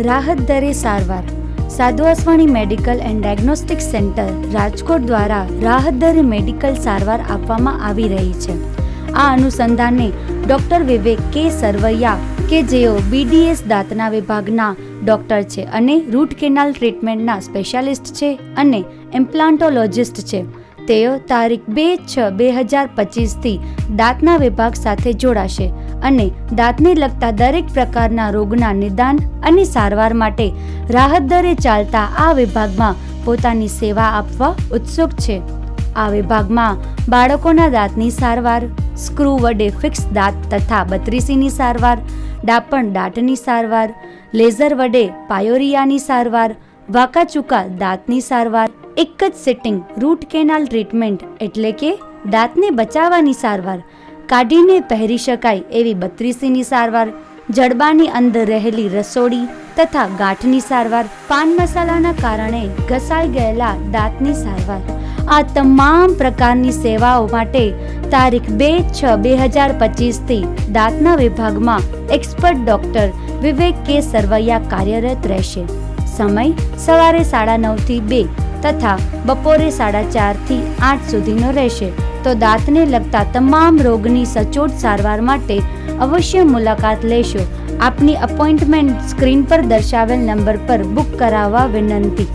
રાહત દરે સારવાર. સાધુ Vaswani medical and diagnostic centre Rajkot દ્વારા રાહત દરે મેડિકલ સારવાર આપવામાં આવી રહી છે. આ અનુસંધાને ડોક્ટર વિવેક કે સરવૈયા કે જેઓ BDS દાંતના વિભાગના ડોક્ટર છે અને રૂટ કેનાલ ટ્રીટમેન્ટના સ્પેશિયાલિસ્ટ છે અને ઇમ્પ્લાન્ટોલોજિસ્ટ છે, તેઓ તારીખ 2/6/2025થી દાંતના વિભાગ સાથે જોડાશે અને દાંતને લગતા દરેક પ્રકારના રોગના નિદાન અને સારવાર માટે રાહત દરે ચાલતા આ વિભાગમાં પોતાની સેવા આપવા ઉત્સુક છે. આ વિભાગમાં બાળકોના દાંતની સારવાર, સ્ક્રૂ વડે ફિક્સ દાંત તથા બત્રીસીની સારવાર, ડાપણ દાંતની સારવાર, લેઝર વડે પાયોરિયાની સારવાર, વાંકાચૂકા દાંતની સારવાર, એક જ સિટિંગ રૂટ કેનાલ ટ્રીટમેન્ટ એટલે કે દાંતને બચાવવાની સારવાર, કાઢીને પહેરી શકાય એવી બત્રીસીની સારવાર, જડબાની અંદર રહેલી રસોડી તથા ગાંઠની સારવાર, પાન મસાલાના કારણે ઘસાઈ ગયેલા દાંતની સારવાર. આ તમામ પ્રકારની સેવાઓ માટે તારીખ 2/6/2025થી દાંતના વિભાગમાં એક્સપર્ટ ડોક્ટર વિવેક કે સરવૈયા કાર્યરત રહેશે. સમય સવારે 9:30 થી 2 તથા બપોરે 4:30 થી 8 સુધીનો રહેશે. તો દાંતને લગતા તમામ રોગની સચોટ સારવાર માટે અવશ્ય મુલાકાત લેશો. આપની અપોઇન્ટમેન્ટ સ્ક્રીન પર દર્શાવેલ નંબર પર બુક કરાવવા વિનંતી.